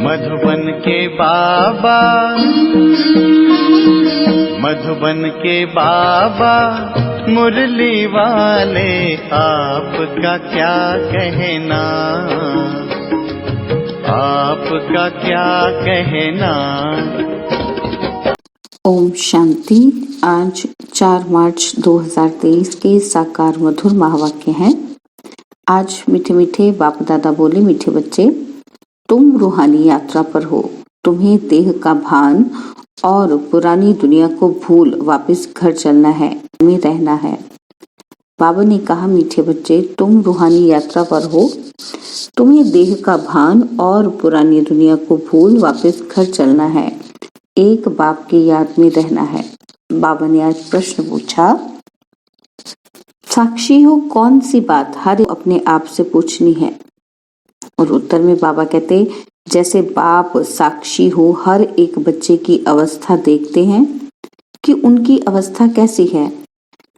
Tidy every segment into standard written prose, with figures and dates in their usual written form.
मधुबन के बाबा, मधुबन के बाबा मुरली वाले, आपका क्या कहना, आपका क्या कहना। ओम शांति। आज 4 मार्च 2023 के साकार मधुर महावाक्य हैं। आज मीठे मीठे बाप दादा बोले, मीठे बच्चे, तुम रूहानी यात्रा पर हो। तुम्हें देह का भान और पुरानी दुनिया को भूल वापस घर चलना है, में रहना है। बाबा ने कहा, मीठे बच्चे, तुम रूहानी यात्रा पर हो। तुम्हें देह का भान और पुरानी दुनिया को भूल वापस घर चलना है, एक बाप की याद में रहना है। बाबा ने आज प्रश्न पूछा, साक्षी हो कौन सी बात हर अपने आप से पूछनी है। और उत्तर में बाबा कहते, जैसे बाप साक्षी हो हर एक बच्चे की अवस्था देखते हैं कि उनकी अवस्था कैसी है,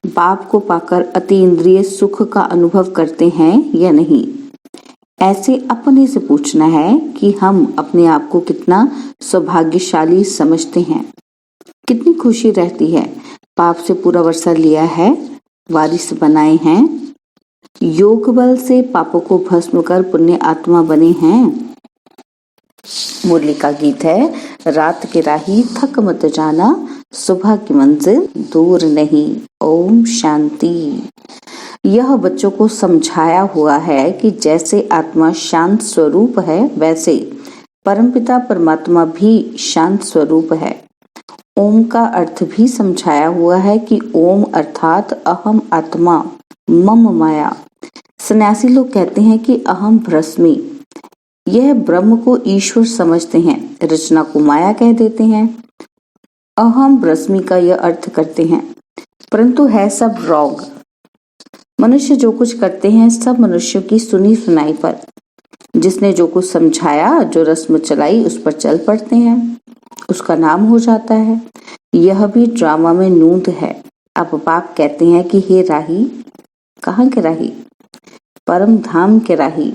बाप को पाकर अतीन्द्रिय सुख का अनुभव करते हैं या नहीं। ऐसे अपने से पूछना है कि हम अपने आप को कितना सौभाग्यशाली समझते हैं, कितनी खुशी रहती है। पाप से पूरा वर्षा लिया है, वारिस बनाए हैं, योग बल से पापों को भस्म कर पुण्य आत्मा बने हैं। मुरली का गीत है, रात के राही थक मत जाना, सुबह की मंजिल दूर नहीं। ओम शांति। यह बच्चों को समझाया हुआ है कि जैसे आत्मा शांत स्वरूप है, वैसे परमपिता परमात्मा भी शांत स्वरूप है। ओम का अर्थ भी समझाया हुआ है कि ओम अर्थात अहम आत्मा मम माया। सन्यासी लोग कहते हैं कि अहम ब्रह्मी, यह ब्रह्म को ईश्वर समझते हैं, रचना को माया कह देते हैं। अहम ब्रह्मी का यह अर्थ करते हैं, परंतु है सब रॉन्ग। मनुष्य जो कुछ करते हैं सब मनुष्यों की सुनी सुनाई पर, जिसने जो कुछ समझाया, जो रस्म चलाई, उस पर चल पड़ते हैं, उसका नाम हो जाता है। यह भी ड्रामा में नूंद है। अब बाप कहते हैं कि हे राही, कहाँ के राही? परम धाम के राही।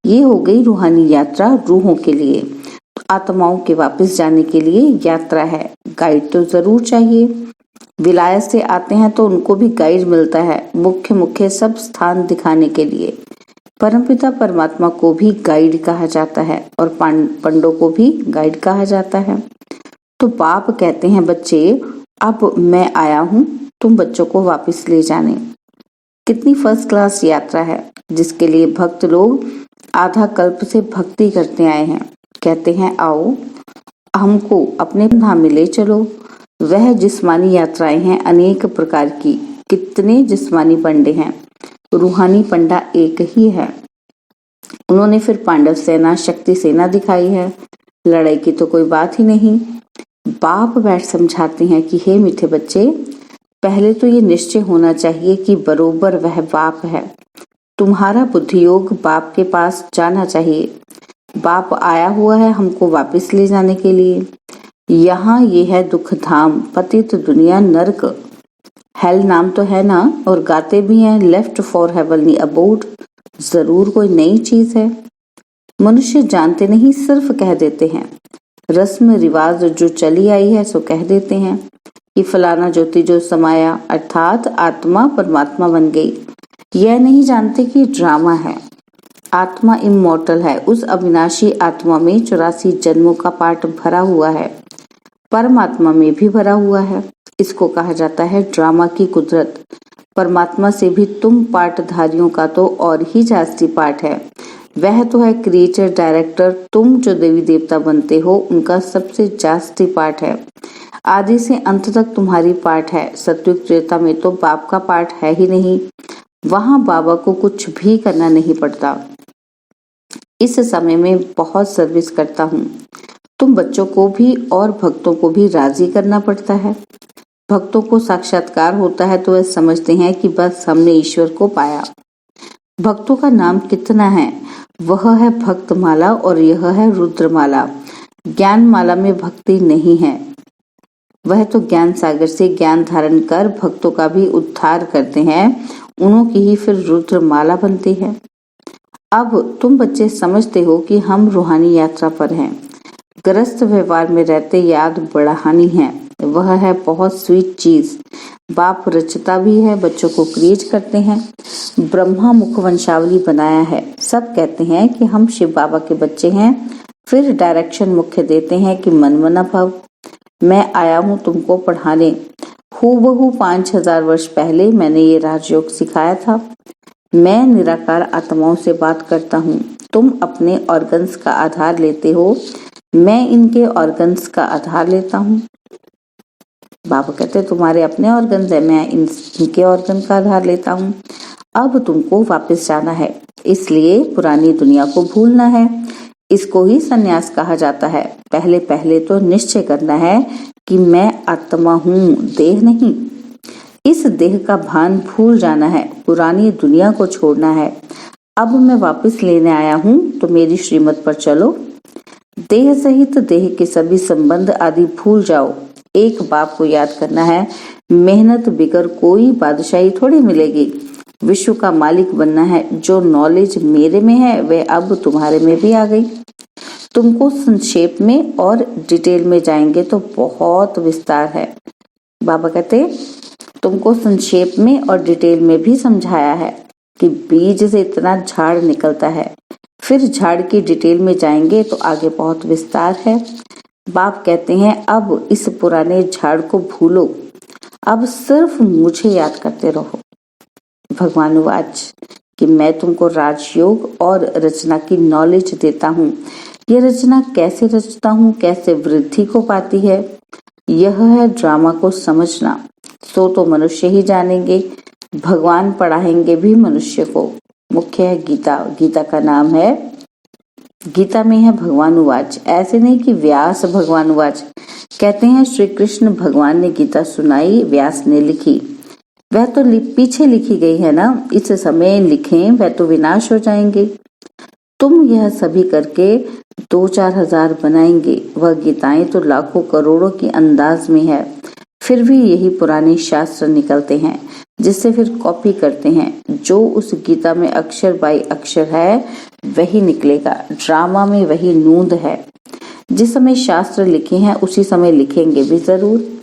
ये हो गई रूहानी यात्रा रूहों के लिए, आत्माओं के वापस जाने के लिए यात्रा है। गाइड तो जरूर चाहिए। विलायत से आते हैं तो उनको भी गाइड मिलता है, मुख्य मुख्य सब स्थान दिखाने के लिए। परमपिता परमात्मा को भी गाइड कहा जाता है और पंडों को भी गाइड कहा जाता है। तो बाप कहते हैं, बच्चे, अब मैं आया हूँ तुम बच्चों को वापस ले जाने। कितनी फर्स्ट क्लास यात्रा है, जिसके लिए भक्त लोग आधा कल्प से भक्ति करते आए हैं। कहते हैं, आओ हमको अपने धाम में ले चलो। वह जिस्मानी यात्राएं हैं अनेक प्रकार की। कितने जिस्मानी पंडे हैं, रूहानी पंडा एक ही है। उन्होंने फिर पांडव सेना, शक्ति सेना दिखाई है। लड़ाई की तो कोई बात ही नहीं। बाप बैठ समझाते हैं कि हे मीठे बच्चे, पहले तो ये निश्चय होना चाहिए कि बरोबर वह बाप है। तुम्हारा बुद्धि योग बाप के पास जाना चाहिए। बाप आया हुआ है हमको वापस ले जाने के लिए। यहाँ ये है दुख धाम, पतित दुनिया, नरक। हेल नाम तो है ना, और गाते भी हैं, लेफ्ट फॉर हेवनली अबोर्ड। जरूर कोई नई चीज है। मनुष्य जानते नहीं, सिर्फ कह देते हैं। रस्म रिवाज जो चली आई है सो कह देते हैं कि फलाना ज्योति जो समाया, अर्थात आत्मा परमात्मा बन गई। यह नहीं जानते कि ड्रामा है। आत्मा इमॉर्टल है। उस अविनाशी आत्मा में 84 जन्मों का पाठ भरा हुआ है, परमात्मा में भी भरा हुआ है। इसको कहा जाता है ड्रामा की कुदरत। परमात्मा से भी तुम पाठधारियों का तो और ही जास्ती पाठ है। वह तो है क्रिएचर डायरेक्टर। तुम जो देवी देवता बनते हो उनका सबसे जास्ती पाठ है। आदि से अंत तक तुम्हारी पाठ है। सत्युग त्रेता में तो बाप का पाठ है ही नहीं। वहां बाबा को कुछ भी करना नहीं पड़ता। इस समय में बहुत सर्विस करता हूँ। तुम बच्चों को भी और भक्तों को भी राजी करना पड़ता है। भक्तों को साक्षात्कार होता है तो वह समझते हैं कि बस हमने ईश्वर को पाया। भक्तों का नाम कितना है, वह है भक्तमाला और यह है रुद्रमाला। ज्ञान माला में भक्ति नहीं है। वह तो ज्ञान सागर से ज्ञान धारण कर भक्तों का भी उद्धार करते हैं। उन्हों की ही फिर रुद्रमाला बनती है। अब तुम बच्चे समझते हो कि हम रूहानी यात्रा पर हैं। ग्रस्त व्यवहार में रहते याद बढ़ानी है, वह है बहुत स्वीट चीज। बाप रचता भी है, बच्चों को क्रिएट करते हैं। ब्रह्मा मुख वंशावली बनाया है। सब कहते हैं कि हम शिव बाबा के बच्चे हैं, फिर डायरेक्शन मुख्य देते हैं कि मनमना भव। मैं आया हूँ तुमको पढ़ाने। हूबहू 5000 वर्ष पहले मैंने ये राजयोग सिखाया था। मैं निराकार आत्माओं से बात करता हूँ। तुम अपने ऑर्गन्स का आधार लेते हो, मैं इनके ऑर्गन्स का आधार लेता हूँ। बाबा कहते तुम्हारे अपने ऑर्गन्स है, मैं इनके ऑर्गन का आधार लेता हूँ। अब तुमको वापस जाना है, इसलिए पुरानी दुनिया को भूलना है। इसको ही संन्यास कहा जाता है। पहले पहले तो निश्चय करना है कि मैं आत्मा हूँ, देह नहीं। इस देह का भान भूल जाना है, पुरानी दुनिया को छोड़ना है। अब मैं वापस लेने आया हूँ, तो मेरी श्रीमत पर चलो। देह सहित देह के सभी संबंध आदि भूल जाओ। एक बाप को याद करना है, मेहनत बिगर कोई बादशाही थोड़ी मिलेगी। विश्व का मालिक बनना है। जो नॉलेज मेरे में है वह अब तुम्हारे में भी आ गई। तुमको संक्षेप में और डिटेल में जाएंगे तो बहुत विस्तार है। बाबा कहते तुमको संक्षेप में और डिटेल में भी समझाया है कि बीज से इतना झाड़ निकलता है। फिर झाड़ की डिटेल में जाएंगे तो आगे बहुत विस्तार है। बाप कहते हैं अब इस पुराने झाड़ को भूलो, अब सिर्फ मुझे याद करते रहो। भगवान वाच कि मैं तुमको राजयोग और रचना की नॉलेज देता हूँ। यह रचना कैसे रचता हूँ, कैसे वृद्धि को पाती है, यह है ड्रामा को समझना। सो तो मनुष्य ही जानेंगे, भगवान पढ़ाएंगे भी मनुष्य को। मुख्य है गीता। गीता का नाम है, गीता में है भगवान वाच। ऐसे नहीं कि व्यास भगवान वाच। कहते हैं श्री कृष्ण भगवान ने गीता सुनाई, व्यास ने लिखी। वह तो पीछे लिखी गई है ना, इस समय लिखें वह तो विनाश हो जाएंगे। तुम यह सभी करके 2-4 हजार बनाएंगे, वह गीताएं तो लाखों करोड़ों की अंदाज में है। फिर भी यही पुराने शास्त्र निकलते हैं, जिससे फिर कॉपी करते हैं। जो उस गीता में अक्षर बाई अक्षर है वही निकलेगा। ड्रामा में वही नूंद है। जिस समय शास्त्र लिखे हैं उसी समय लिखेंगे भी जरूर।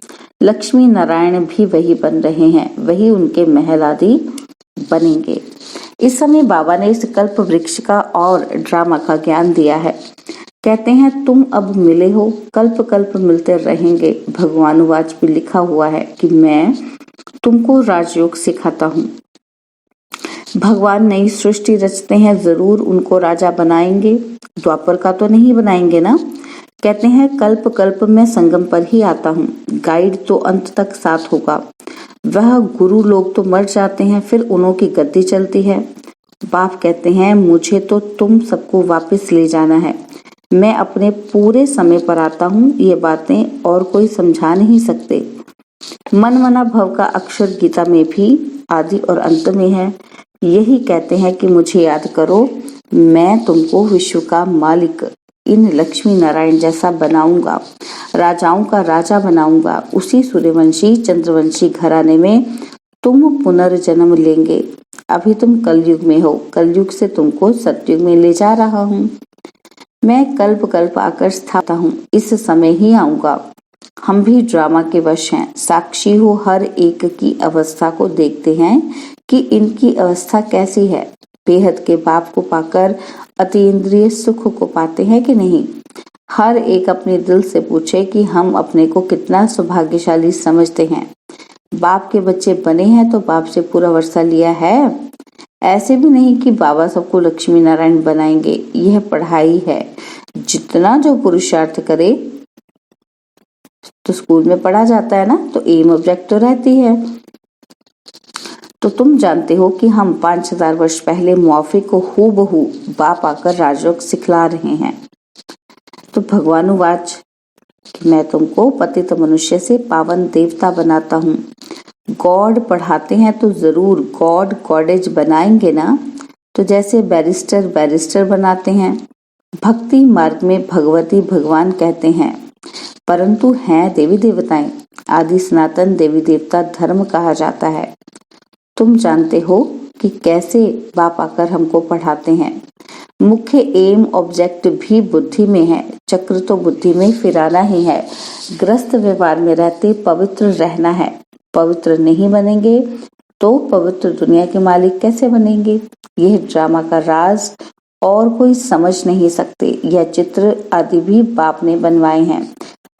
लक्ष्मी नारायण भी वही बन रहे हैं, वही उनके महल आदि बनेंगे। इस समय बाबा ने इस कल्प वृक्ष का और ड्रामा का ज्ञान दिया है। कहते हैं तुम अब मिले हो, कल्प कल्प मिलते रहेंगे। भगवान वाच भी लिखा हुआ है कि मैं तुमको राजयोग सिखाता हूँ। भगवान नई सृष्टि रचते हैं, जरूर उनको राजा बनाएंगे। द्वापर का तो नहीं बनाएंगे ना। कहते हैं कल्प कल्प में संगम पर ही आता हूँ। गाइड तो अंत तक साथ होगा। वह गुरु लोग तो मर जाते हैं, फिर उन्हों की गद्दी चलती है। बाप कहते हैं मुझे तो तुम सबको वापस ले जाना है। मैं अपने पूरे समय पर आता हूँ, ये बातें और कोई समझा नहीं सकते। मन मना भव का अक्षर गीता में भी आदि और अंत में है। यही कहते हैं कि मुझे याद करो, मैं तुमको विश्व का मालिक इन लक्ष्मी नारायण जैसा बनाऊंगा, राजाओं का राजा बनाऊंगा। उसी सूर्यवंशी चंद्रवंशी घराने में तुम पुनर्जन्म लेंगे। अभी तुम कलयुग में हो, कलयुग से तुमको सतयुग में ले जा रहा हूँ। मैं कल्प कल्प आकर स्थाता हूँ, इस समय ही आऊंगा। हम भी ड्रामा के वश हैं, साक्षी हो हर एक की अवस्था को देखते हैं कि इनकी अवस्था कैसी है। बेहद के बाप को पाकर अतीन्द्रिय सुख को पाते हैं कि नहीं। हर एक अपने दिल से पूछे कि हम अपने को कितना सौभाग्यशाली समझते हैं। बाप के बच्चे बने हैं तो बाप से पूरा वर्षा लिया है। ऐसे भी नहीं कि बाबा सबको लक्ष्मी नारायण बनाएंगे। यह पढ़ाई है। जितना जो पुरुषार्थ करे, तो स्कूल में पढ़ा जाता है ना, तो एम ऑब्जेक्ट तो रहती है। तो तुम जानते हो कि हम 5000 वर्ष पहले मुआफी को हूबहू बाप आकर राजयोग सिखला रहे हैं। तो भगवान वाच कि मैं तुमको पतित मनुष्य से पावन देवता बनाता हूँ। गॉड पढ़ाते हैं तो जरूर गॉड गॉडेज बनाएंगे ना। तो जैसे बैरिस्टर बैरिस्टर बनाते हैं, भक्ति मार्ग में भगवती भगवान कहते हैं, परंतु हैं देवी देवताएं। आदि सनातन देवी देवता धर्म कहा जाता है। तुम जानते हो कि कैसे बाप आकर हमको पढ़ाते हैं। मुख्य एम ऑब्जेक्ट भी बुद्धि में है। चक्र तो बुद्धि में फिराना ही है। ग्रस्त व्यवहार में रहते पवित्र रहना है। पवित्र नहीं बनेंगे तो पवित्र दुनिया के मालिक कैसे बनेंगे? यह ड्रामा का राज और कोई समझ नहीं सकते। यह चित्र आदि भी बाप ने बनवाए हैं।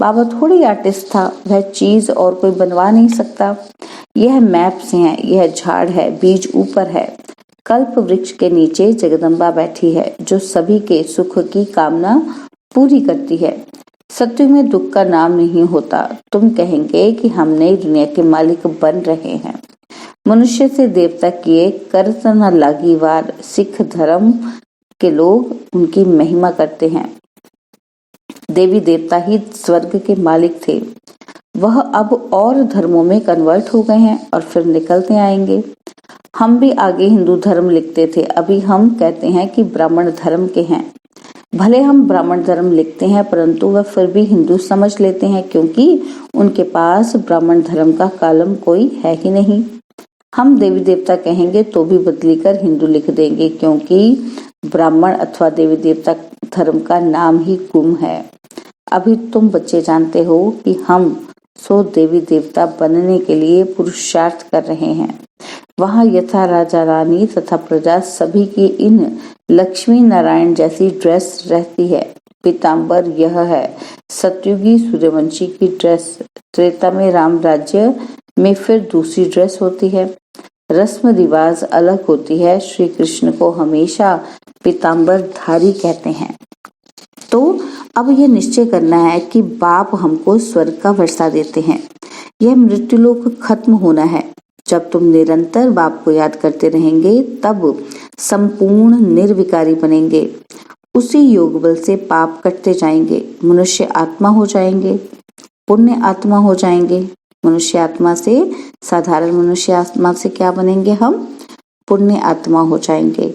बाबा थोड़ी आर्टिस्ट था, वह चीज और कोई बनवा नहीं सकता। यह मैप्स हैं, यह झाड़ है, बीज ऊपर है। कल्प वृक्ष के नीचे जगदम्बा बैठी है, जो सभी के सुख की कामना पूरी करती है। सत्य में दुख का नाम नहीं होता। तुम कहेंगे कि हम नई दुनिया के मालिक बन रहे हैं। मनुष्य से देवता किए करत न लागी वार। सिख धर्म के लोग उनकी महिमा करते हैं। देवी देवता ही स्वर्ग के मालिक थे। वह अब और धर्मों में कन्वर्ट हो गए हैं और फिर निकलते आएंगे। हम भी आगे हिंदू धर्म लिखते थे, अभी हम कहते हैं कि ब्राह्मण धर्म के हैं। भले हम ब्राह्मण धर्म लिखते हैं, परंतु वह फिर भी हिंदू समझ लेते हैं, क्योंकि उनके पास ब्राह्मण धर्म का कॉलम कोई है ही नहीं। हम देवी देवता कहेंगे तो भी बदली कर हिंदू लिख देंगे, क्योंकि ब्राह्मण अथवा देवी देवता धर्म का नाम ही गुम है। अभी तुम बच्चे जानते हो कि हम सो देवी देवता बनने के लिए पुरुषार्थ कर रहे हैं। वहाँ यथा राजा रानी तथा प्रजा सभी की इन लक्ष्मी नारायण जैसी ड्रेस रहती है। पीताम्बर यह है सतयुगी सूर्यवंशी की ड्रेस। त्रेता में राम राज्य में फिर दूसरी ड्रेस होती है। रस्म रिवाज अलग होती है। श्री कृष्ण को हमेशा पीताम्बर धारी कहते हैं। तो अब यह निश्चय करना है कि बाप हमको स्वर्ग का वर्षा देते हैं। यह मृत्युलोक खत्म होना है। जब तुम निरंतर बाप को याद करते रहेंगे तब संपूर्ण निर्विकारी बनेंगे। उसी योग बल से पाप कटते जाएंगे। मनुष्य आत्मा हो जाएंगे, पुण्य आत्मा हो जाएंगे। मनुष्य आत्मा से, साधारण मनुष्य आत्मा से क्या बनेंगे? हम पुण्य आत्मा हो जाएंगे।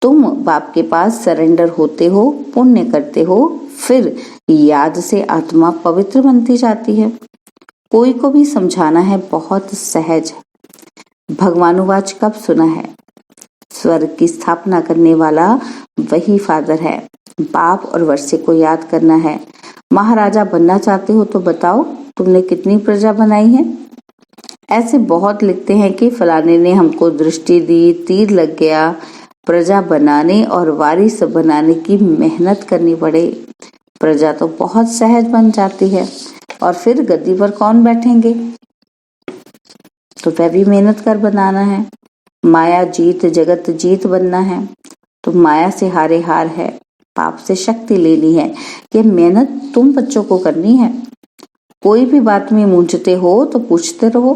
तुम बाप के पास सरेंडर होते हो, पुण्य करते हो, फिर याद से आत्मा पवित्र बनती जाती है। कोई को भी समझाना है बहुत सहज। भगवानुवाच कब सुना है? स्वर्ग की स्थापना करने वाला वही फादर है। बाप और वर्षे को याद करना है। महाराजा बनना चाहते हो तो बताओ तुमने कितनी प्रजा बनाई है? ऐसे बहुत लिखते हैं कि फलाने ने हमको दृष्टि दी, तीर लग गया। प्रजा बनाने और वारिस बनाने की मेहनत करनी पड़े। प्रजा तो बहुत सहज बन जाती है, और फिर गद्दी पर कौन बैठेंगे? तो वह भी मेहनत कर बनाना है। माया जीत जगत जीत बनना है, तो माया से हारे हार है। पाप से शक्ति लेनी है। ये मेहनत तुम बच्चों को करनी है। कोई भी बात में मूंझते हो तो पूछते रहो।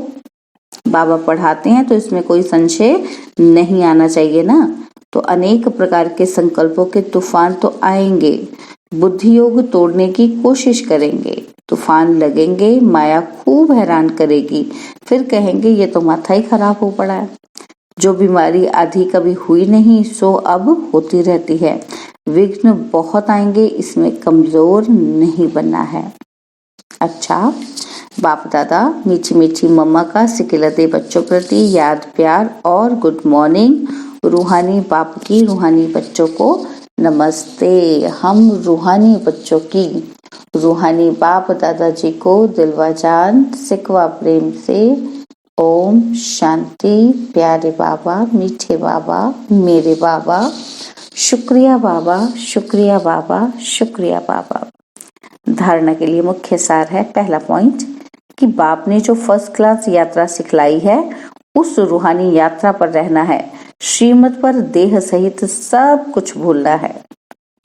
बाबा पढ़ाते हैं तो इसमें कोई संशय नहीं आना चाहिए ना। तो अनेक प्रकार के संकल्पों के तूफान तो आएंगे। बुद्धि योग तोड़ने की कोशिश करेंगे, तूफान लगेंगे, माया खूब हैरान करेगी। फिर कहेंगे ये तो माथा ही खराब हो पड़ा है। जो बीमारी आधी कभी हुई नहीं सो अब होती रहती है। विघ्न बहुत आएंगे, इसमें कमजोर नहीं बनना है। अच्छा, बाप दादा, मीठी मीठी मम्मा का सिकिलते बच्चों प्रति याद प्यार और गुड मॉर्निंग। रूहानी बाप की रूहानी बच्चों को नमस्ते। हम रूहानी बच्चों की रूहानी बाप दादाजी को दिलवा जान सिकवा प्रेम से ओम शांति। प्यारे बाबा, मीठे बाबा, मेरे बाबा, शुक्रिया बाबा, शुक्रिया बाबा, शुक्रिया बाबा। धारणा के लिए मुख्य सार है। पहला पॉइंट कि बाप ने जो फर्स्ट क्लास यात्रा सिखलाई है उस रूहानी यात्रा पर रहना है। श्रीमत पर देह सहित सब कुछ भूलना है।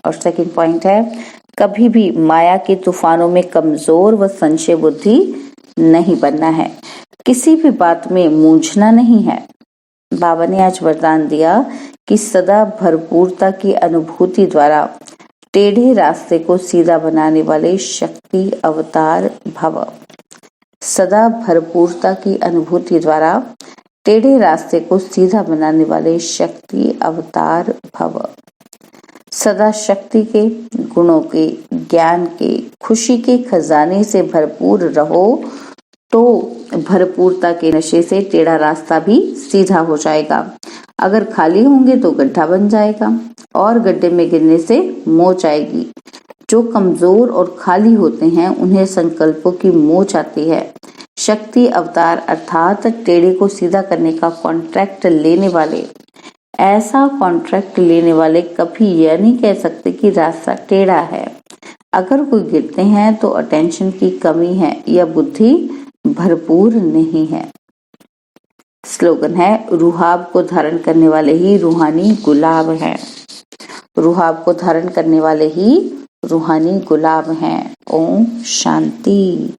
और सेकंड पॉइंट है कभी भी माया के तूफानों में कमजोर व संशय बुद्धि नहीं बनना है। किसी भी बात में मूंझना नहीं है। बाबा ने आज वरदान दिया कि सदा भरपूरता की अनुभूति द्वारा टेढ़े रास्ते को सीधा बनाने वाले शक्ति अवतार भव। सदा भरपूरता की अनुभूति द्वारा टेढ़े रास्ते को सीधा बनाने वाले शक्ति अवतार भव। सदा शक्ति के, गुणों के, ज्ञान के, खुशी के खजाने से भरपूर रहो तो भरपूरता के नशे से टेढ़ा रास्ता भी सीधा हो जाएगा। अगर खाली होंगे तो गड्ढा बन जाएगा और गड्ढे में गिरने से मोच आएगी। जो कमजोर और खाली होते हैं उन्हें संकल्पों की मोच आती है। शक्ति अवतार अर्थात टेढ़े को सीधा करने का कॉन्ट्रैक्ट लेने वाले। ऐसा कॉन्ट्रैक्ट लेने वाले कभी यह नहीं कह सकते कि रास्ता टेढ़ा है। अगर कोई गिरते हैं तो अटेंशन की कमी है या बुद्धि भरपूर नहीं है। स्लोगन है, रुहाब को धारण करने वाले ही रूहानी गुलाब हैं। रुहाब को धारण करने वाले ही रूहानी गुलाब हैं। ओम शांति।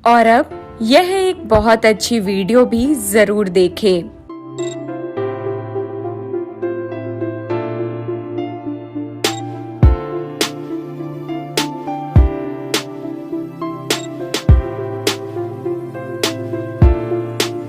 और अब यह एक बहुत अच्छी वीडियो भी जरूर देखें।